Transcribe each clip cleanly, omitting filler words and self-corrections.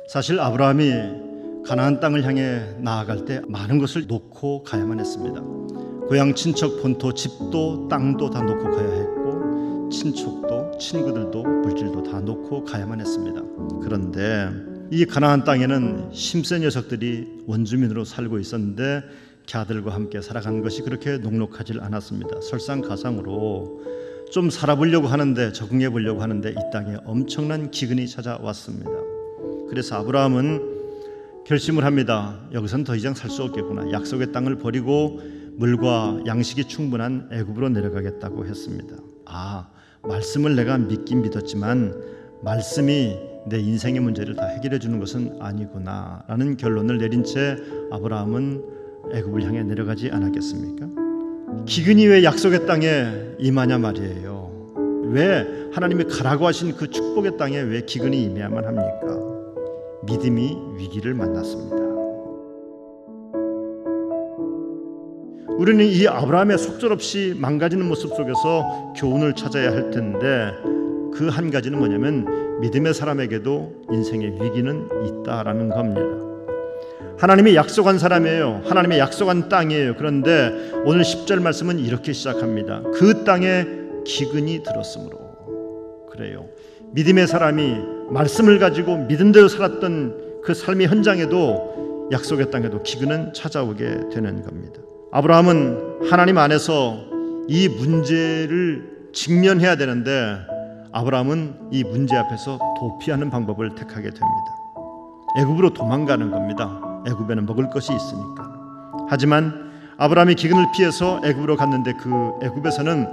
사실 아브라함이 가나안 땅을 향해 나아갈 때 많은 것을 놓고 가야만 했습니다. 고향 친척 본토 집도 땅도 다 놓고 가야 했고, 친척도 친구들도 물질도 다 놓고 가야만 했습니다. 그런데 이 가나안 땅에는 힘센 녀석들이 원주민으로 살고 있었는데 걔들과 함께 살아간 것이 그렇게 녹록하질 않았습니다. 설상가상으로 좀 살아보려고 하는데, 적응해 보려고 하는데 이 땅에 엄청난 기근이 찾아왔습니다. 그래서 아브라함은 결심을 합니다. 여기선 더 이상 살 수 없겠구나. 약속의 땅을 버리고 물과 양식이 충분한 애굽으로 내려가겠다고 했습니다. 말씀을 내가 믿긴 믿었지만 말씀이 내 인생의 문제를 다 해결해 주는 것은 아니구나 라는 결론을 내린 채 아브라함은 애굽을 향해 내려가지 않았겠습니까? 기근이 왜 약속의 땅에 임하냐 말이에요. 왜 하나님이 가라고 하신 그 축복의 땅에 왜 기근이 임해야만 합니까? 믿음이 위기를 만났습니다. 우리는 이 아브라함의 속절없이 망가지는 모습 속에서 교훈을 찾아야 할 텐데, 그 한 가지는 뭐냐면 믿음의 사람에게도 인생의 위기는 있다라는 겁니다. 하나님이 약속한 사람이에요. 하나님의 약속한 땅이에요. 그런데 오늘 10절 말씀은 이렇게 시작합니다. 그 땅에 기근이 들었으므로. 그래요. 믿음의 사람이 말씀을 가지고 믿음대로 살았던 그 삶의 현장에도, 약속의 땅에도 기근은 찾아오게 되는 겁니다. 아브라함은 하나님 안에서 이 문제를 직면해야 되는데, 아브라함은 이 문제 앞에서 도피하는 방법을 택하게 됩니다. 애굽으로 도망가는 겁니다. 애굽에는 먹을 것이 있으니까. 하지만 아브라함이 기근을 피해서 애굽으로 갔는데 그 애굽에서는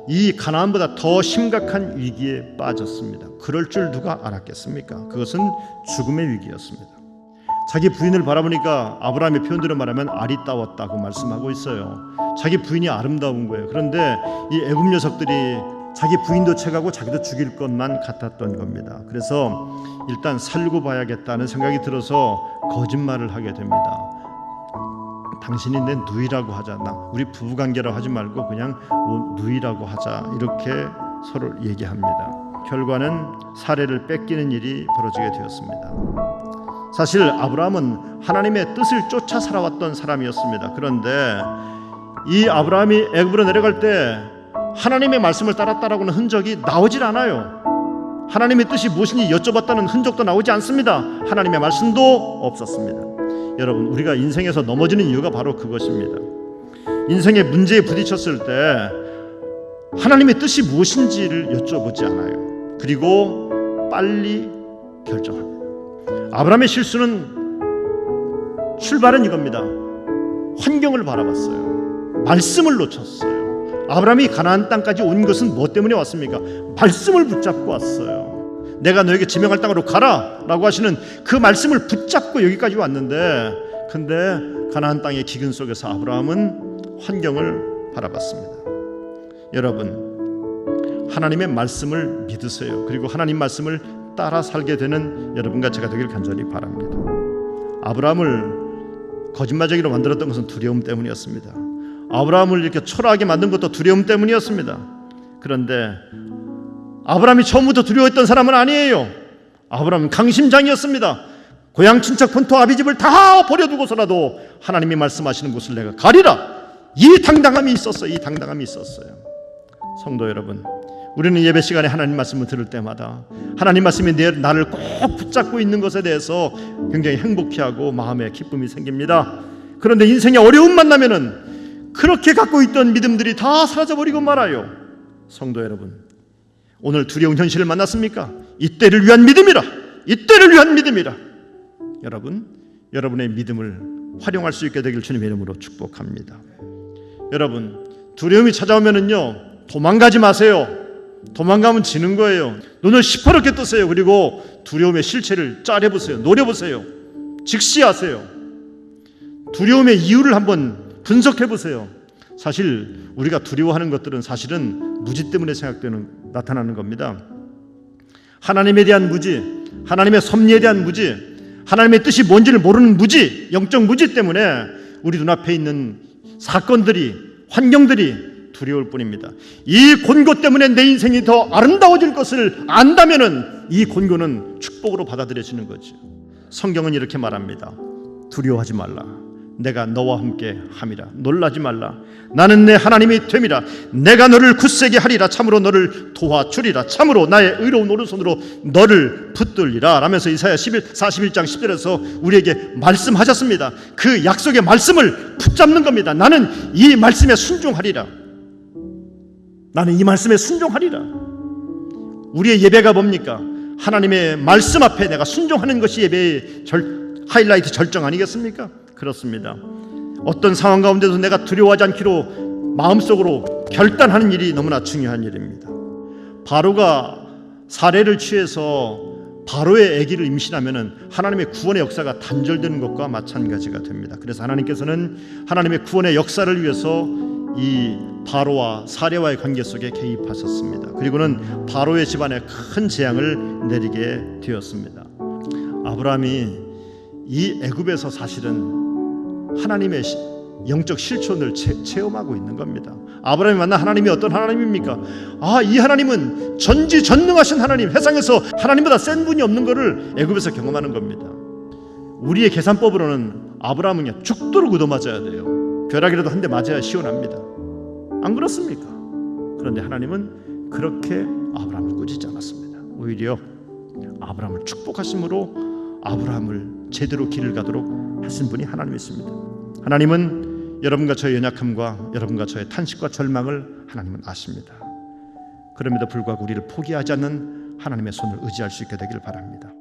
이 가나안보다 더 심각한 위기에 빠졌습니다. 그럴 줄 누가 알았겠습니까? 그것은 죽음의 위기였습니다. 자기 부인을 바라보니까 아브라함의 표현대로 말하면 아리따웠다고 말씀하고 있어요. 자기 부인이 아름다운 거예요. 그런데 이 애굽 녀석들이 자기 부인도 채가고 자기도 죽일 것만 같았던 겁니다. 그래서 일단 살고 봐야겠다는 생각이 들어서 거짓말을 하게 됩니다. 당신이 내 누이라고 하자. 우리 부부관계라고 하지 말고 그냥 누이라고 하자. 이렇게 서로 얘기합니다. 결과는 사례를 뺏기는 일이 벌어지게 되었습니다. 사실 아브라함은 하나님의 뜻을 쫓아 살아왔던 사람이었습니다. 그런데 이 아브라함이 애굽으로 내려갈 때 하나님의 말씀을 따랐다라고는 흔적이 나오질 않아요. 하나님의 뜻이 무엇인지 여쭤봤다는 흔적도 나오지 않습니다. 하나님의 말씀도 없었습니다. 여러분, 우리가 인생에서 넘어지는 이유가 바로 그것입니다. 인생의 문제에 부딪혔을 때 하나님의 뜻이 무엇인지를 여쭤보지 않아요. 그리고 빨리 결정합니다. 아브라함의 실수는 출발은 이겁니다. 환경을 바라봤어요. 말씀을 놓쳤어요. 아브라함이 가나안 땅까지 온 것은 뭐 때문에 왔습니까? 말씀을 붙잡고 왔어요. 내가 너에게 지명할 땅으로 가라라고 하시는 그 말씀을 붙잡고 여기까지 왔는데, 근데 가나안 땅의 기근 속에서 아브라함은 환경을 바라봤습니다. 여러분, 하나님의 말씀을 믿으세요. 그리고 하나님 말씀을 따라 살게 되는 여러분과 제가 되길 간절히 바랍니다. 아브라함을 거짓말쟁이로 만들었던 것은 두려움 때문이었습니다. 아브라함을 이렇게 초라하게 만든 것도 두려움 때문이었습니다. 그런데 아브라함이 처음부터 두려워했던 사람은 아니에요. 아브라함은 강심장이었습니다. 고향 친척 본토 아비집을 다 버려두고서라도 하나님이 말씀하시는 곳을 내가 가리라. 이 당당함이 있었어요. 이 당당함이 있었어요. 성도 여러분, 우리는 예배 시간에 하나님 말씀을 들을 때마다 하나님 말씀이 나를 꼭 붙잡고 있는 것에 대해서 굉장히 행복해하고 마음에 기쁨이 생깁니다. 그런데 인생에 어려움 만나면은 그렇게 갖고 있던 믿음들이 다 사라져버리고 말아요. 성도 여러분, 오늘 두려운 현실을 만났습니까? 이때를 위한 믿음이라. 이때를 위한 믿음이라. 여러분, 여러분의 믿음을 활용할 수 있게 되길 주님의 이름으로 축복합니다. 여러분, 두려움이 찾아오면은요, 도망가지 마세요. 도망가면 지는 거예요. 눈을 시퍼렇게 뜨세요. 그리고 두려움의 실체를 짜려보세요. 노려보세요. 직시하세요. 두려움의 이유를 한번 분석해보세요. 사실 우리가 두려워하는 것들은 사실은 무지 때문에 나타나는 겁니다. 하나님에 대한 무지, 하나님의 섭리에 대한 무지, 하나님의 뜻이 뭔지를 모르는 무지, 영적 무지 때문에 우리 눈앞에 있는 사건들이, 환경들이 두려울 뿐입니다. 이 곤고 때문에 내 인생이 더 아름다워질 것을 안다면은 이 곤고는 축복으로 받아들여지는 거죠. 성경은 이렇게 말합니다. 두려워하지 말라. 내가 너와 함께 함이라. 놀라지 말라. 나는 내 하나님이 됨이라. 내가 너를 굳세게 하리라. 참으로 너를 도와주리라. 참으로 나의 의로운 오른손으로 너를 붙들리라. 라면서 이사야 41장 10절에서 우리에게 말씀하셨습니다. 그 약속의 말씀을 붙잡는 겁니다. 나는 이 말씀에 순종하리라. 나는 이 말씀에 순종하리라. 우리의 예배가 뭡니까? 하나님의 말씀 앞에 내가 순종하는 것이 예배의 하이라이트 절정 아니겠습니까? 그렇습니다. 어떤 상황 가운데서 내가 두려워하지 않기로 마음속으로 결단하는 일이 너무나 중요한 일입니다. 바로가 사례를 취해서 바로의 아기를 임신하면 하나님의 구원의 역사가 단절되는 것과 마찬가지가 됩니다. 그래서 하나님께서는 하나님의 구원의 역사를 위해서 이 바로와 사례와의 관계 속에 개입하셨습니다. 그리고는 바로의 집안에 큰 재앙을 내리게 되었습니다. 아브라함이 이 애굽에서 사실은 하나님의 영적 실존을 체험하고 있는 겁니다. 아브라함이 만난 하나님이 어떤 하나님입니까? 이 하나님은 전지전능하신 하나님, 세상에서 하나님보다 센 분이 없는 것을 애굽에서 경험하는 겁니다. 우리의 계산법으로는 아브라함은 죽도록 얻어맞아야 돼요. 벼락이라도 한 대 맞아야 시원합니다. 안 그렇습니까? 그런데 하나님은 그렇게 아브라함을 꾸짖지 않았습니다. 오히려 아브라함을 축복하심으로 아브라함을 제대로 길을 가도록 하신 분이 하나님이십니다. 하나님은 여러분과 저의 연약함과 여러분과 저의 탄식과 절망을 하나님은 아십니다. 그럼에도 불구하고 우리를 포기하지 않는 하나님의 손을 의지할 수 있게 되기를 바랍니다.